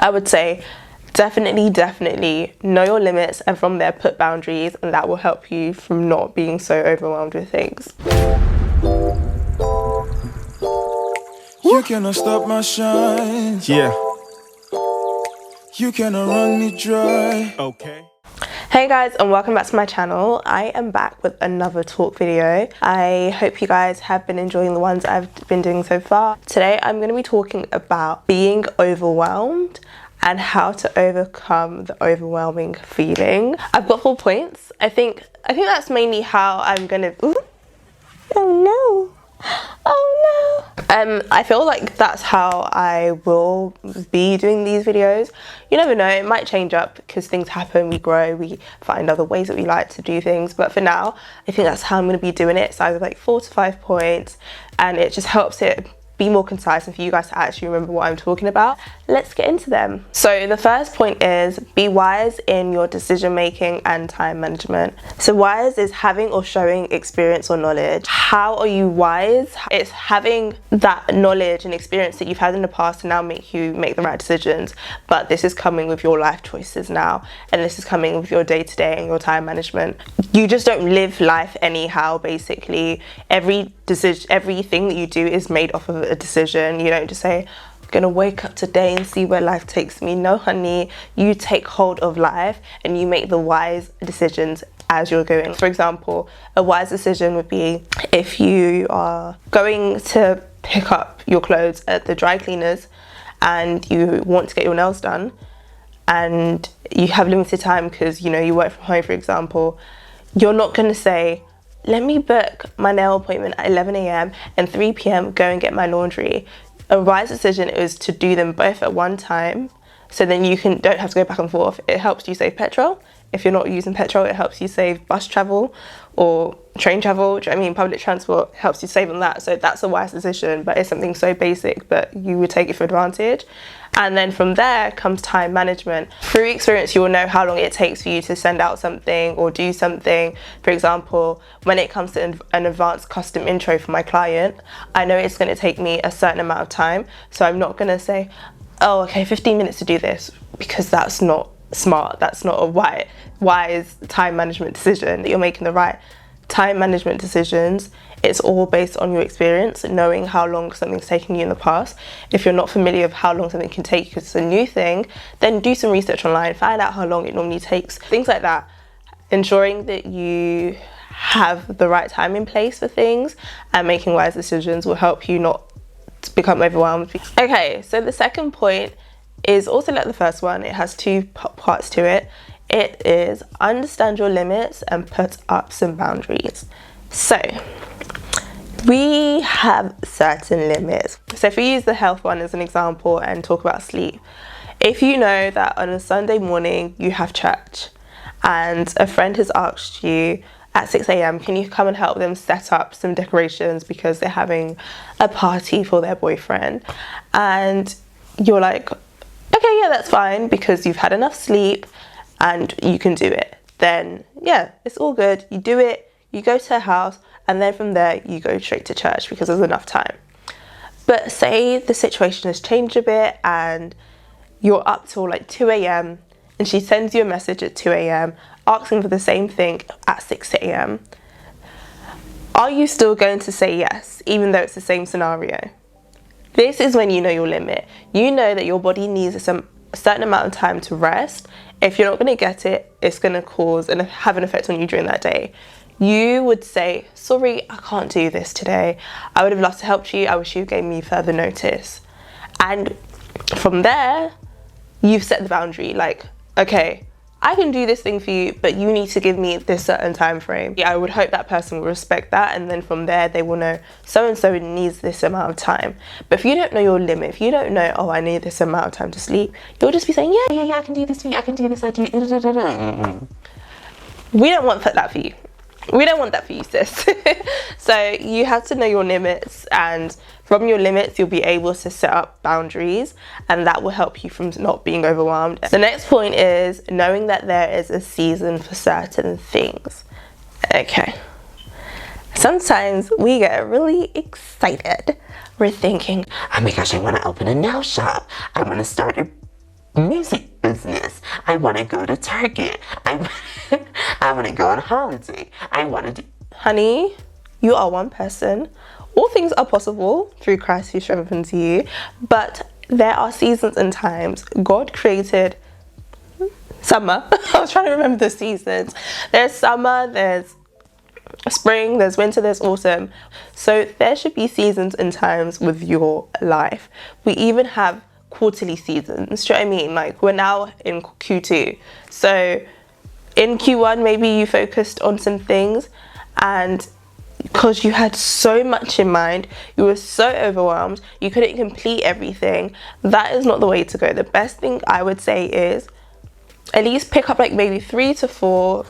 I would say definitely know your limits, and from there put boundaries, and that will help you from not being so overwhelmed with things. You cannot stop my shine. Yeah. You cannot run me dry. Okay. Hey guys, and welcome back to my channel. I am back with another talk video. I hope you guys have been enjoying the ones I've been doing so far. Today I'm going to be talking about being overwhelmed and how to overcome the overwhelming feeling. I've got 4 points. I think that's mainly how I'm gonna. Ooh. Oh no. I feel like that's how I will be doing these videos. You never know, it might change up because things happen, we grow, we find other ways that we like to do things. But for now, I think that's how I'm going to be doing it. So either like 4 to 5 points, and it just helps it be more concise and for you guys to actually remember what I'm talking about. Let's get into them. So the first point is be wise in your decision making and time management. So wise is having or showing experience or knowledge. How are you wise? It's having that knowledge and experience that you've had in the past to now make you make the right decisions, but this is coming with your life choices now, and this is coming with your day-to-day and your time management. You just don't live life anyhow. Basically every decision, everything that you do is made off of a decision. You don't just say, I'm gonna wake up today and see where life takes me. No honey, you take hold of life and you make the wise decisions as you're going. For example, a wise decision would be if you are going to pick up your clothes at the dry cleaners and you want to get your nails done and you have limited time because you work from home, for example. You're not gonna say, let me book my nail appointment at 11 a.m. and 3 p.m. go and get my laundry. A wise decision is to do them both at one time, so then you don't have to go back and forth. It helps you save petrol. If you're not using petrol, it helps you save bus travel or train travel. Do you know what I mean? Public transport helps you save on that. So that's a wise decision, but it's something so basic, but you would take it for advantage. And then from there comes time management. Through experience, you will know how long it takes for you to send out something or do something. For example, when it comes to an advanced custom intro for my client, I know it's going to take me a certain amount of time. So I'm not going to say, oh, okay, 15 minutes to do this, because that's not smart. That's not a wise time management decision. That you're making the right time management decisions. It's all based on your experience and knowing how long something's taken you in the past. If you're not familiar with how long something can take because it's a new thing, then do some research online, find out how long it normally takes, things like that. Ensuring that you have the right time in place for things and making wise decisions will help you not to become overwhelmed. Okay, so the second point is also like the first one. It has 2 parts to it. It is understand your limits and put up some boundaries. So we have certain limits. So if we use the health one as an example and talk about sleep, if you know that on a Sunday morning you have church and a friend has asked you at 6 a.m, can you come and help them set up some decorations because they're having a party for their boyfriend, and you're like, okay, yeah, that's fine because you've had enough sleep and you can do it, then yeah, it's all good. You do it, you go to her house, and then from there you go straight to church because there's enough time. But say the situation has changed a bit and you're up till like 2 a.m. and she sends you a message at 2 a.m. asking for the same thing at 6 a.m. Are you still going to say yes, even though it's the same scenario? This is when you know your limit. You know that your body needs a certain amount of time to rest. If you're not going to get it, it's going to cause and have an effect on you during that day. You would say, sorry, I can't do this today. I would have loved to help you. I wish you gave me further notice. And from there, you've set the boundary. Like, okay, I can do this thing for you, but you need to give me this certain time frame. I would hope that person will respect that, and then from there they will know so-and-so needs this amount of time. But if you don't know your limit, if you don't know, oh, I need this amount of time to sleep, you'll just be saying, yeah, I can do this for you, I can do this, I do. We don't want that for you. We don't want that for you, sis. So you have to know your limits, and from your limits you'll be able to set up boundaries, and that will help you from not being overwhelmed. The next point is knowing that there is a season for certain things. Okay, sometimes we get really excited. We're thinking, oh my gosh, I want to open a nail shop, I want to start a music business. I want to go to Turkey. I want to go on holiday. I want to do... Honey, you are one person. All things are possible through Christ who strengthens you. But there are seasons and times. God created summer. I was trying to remember the seasons. There's summer, there's spring, there's winter, there's autumn. So there should be seasons and times with your life. We even have quarterly seasons. Do you know what I mean? Like, we're now in Q2. So in Q1, maybe you focused on some things, and because you had so much in mind, you were so overwhelmed, you couldn't complete everything. That is not the way to go. The best thing I would say is at least pick up like maybe 3 to 4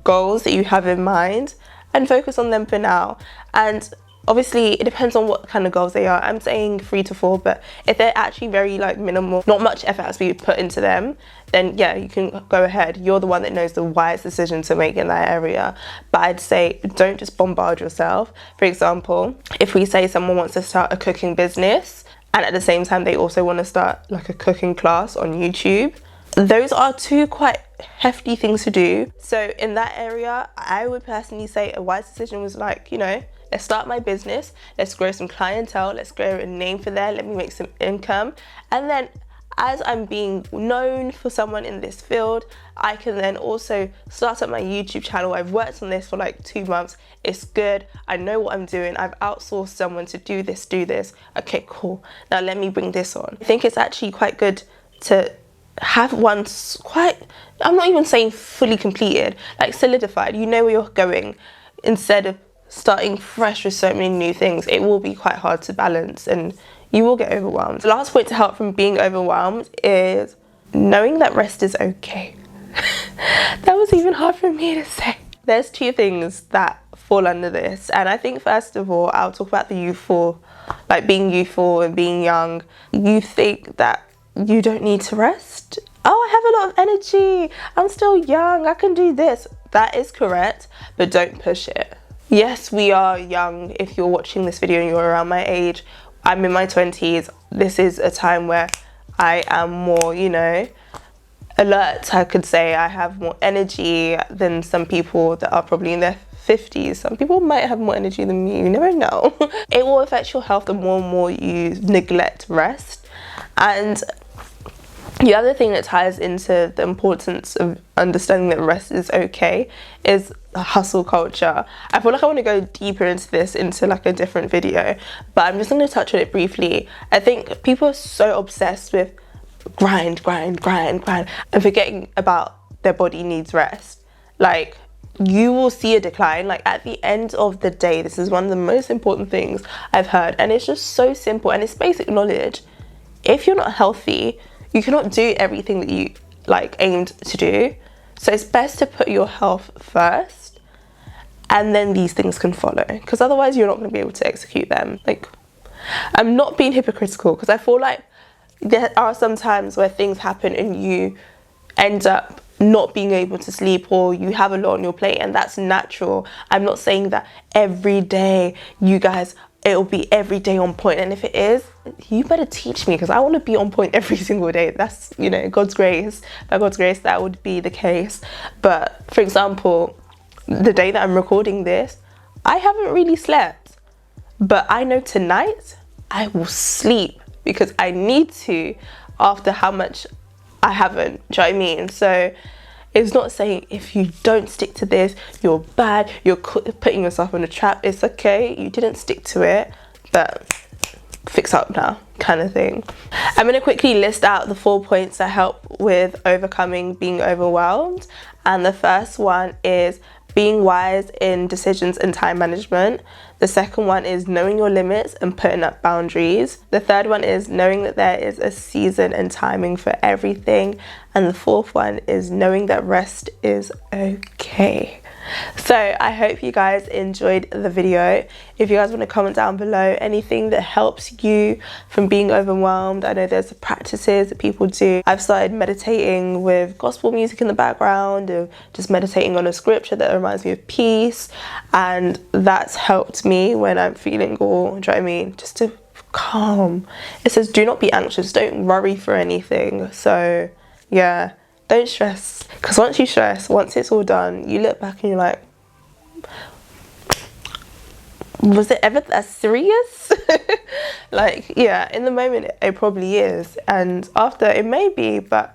goals that you have in mind and focus on them for now. And obviously it depends on what kind of goals they are. I'm saying 3 to 4, but if they're actually very like minimal, not much effort has to be put into them, then yeah, you can go ahead. You're the one that knows the wise decision to make in that area. But I'd say don't just bombard yourself. For example, if we say someone wants to start a cooking business and at the same time they also want to start like a cooking class on YouTube, those are 2 quite hefty things to do. So in that area, I would personally say a wise decision was like, you know, let's start my business, let's grow some clientele, let's grow a name for there, let me make some income. And then as I'm being known for someone in this field, I can then also start up my YouTube channel. I've worked on this for like 2 months. It's good. I know what I'm doing. I've outsourced someone to do this. Okay, cool. Now let me bring this on. I think it's actually quite good to have one quite, I'm not even saying fully completed, like solidified. You know where you're going, instead of starting fresh with so many new things. It will be quite hard to balance and you will get overwhelmed. The last point to help from being overwhelmed is knowing that rest is okay. That was even hard for me to say. There's 2 things that fall under this, and I think first of all I'll talk about the youthful, like being youthful and being young. You think that you don't need to rest. Oh, I have a lot of energy, I'm still young, I can do this. That is correct, but don't push it. Yes, we are young. If you're watching this video and you're around my age, I'm in my 20s. This is a time where I am more, you know, alert. I could say I have more energy than some people that are probably in their 50s. Some people might have more energy than me, you never know. It will affect your health the more and more you neglect rest. And the other thing that ties into the importance of understanding that rest is okay is hustle culture. I feel like I want to go deeper into this into like a different video, but I'm just going to touch on it briefly. I think people are so obsessed with grind and forgetting about their body needs rest. Like, you will see a decline. Like, at the end of the day, this is one of the most important things I've heard, and it's just so simple and it's basic knowledge. If you're not healthy, you cannot do everything that you like aimed to do. So it's best to put your health first, and then these things can follow, because otherwise you're not going to be able to execute them. Like, I'm not being hypocritical, because I feel like there are some times where things happen and you end up not being able to sleep, or you have a lot on your plate, and that's natural. I'm not saying that every day, you guys, it'll be every day on point, and if it is, you better teach me, because I want to be on point every single day. That's, you know, God's grace. By God's grace, that would be the case. But for example, the day that I'm recording this, I haven't really slept, but I know tonight I will sleep because I need to, after how much I haven't. Do you know what I mean? So it's not saying if you don't stick to this, you're bad, you're putting yourself in a trap. It's okay, you didn't stick to it, but fix up now, kind of thing. I'm going to quickly list out the 4 points that help with overcoming being overwhelmed. And the first one is being wise in decisions and time management. The second one is knowing your limits and putting up boundaries. The third one is knowing that there is a season and timing for everything. And the fourth one is knowing that rest is okay. So I hope you guys enjoyed the video. If you guys want to comment down below anything that helps you from being overwhelmed. I know there's practices that people do. I've started meditating with gospel music in the background, or just meditating on a scripture that reminds me of peace, and that's helped me when I'm feeling all, do you know what I mean, just to calm. It says do not be anxious, don't worry for anything. So yeah, don't stress, because once you stress, once it's all done, you look back and you're like, was it ever that serious? Like, yeah, in the moment it probably is, and after it may be, but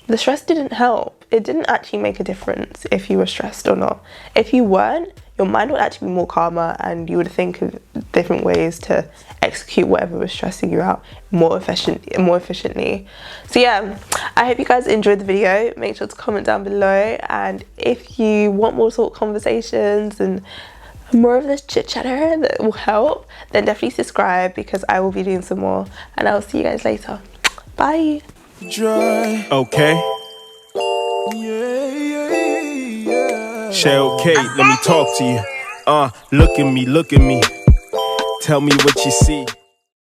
the stress didn't help. It didn't actually make a difference if you were stressed or not. If you weren't, your mind would actually be more calmer, and you would think of different ways to execute whatever was stressing you out more efficiently. So yeah, I hope you guys enjoyed the video. Make sure to comment down below, and if you want more sort of conversations and more of this chit chatter that will help, then definitely subscribe, because I will be doing some more, and I'll see you guys later. Bye. Dry. Okay. Yeah. Shell K, let me talk to you. Look at me. Tell me what you see.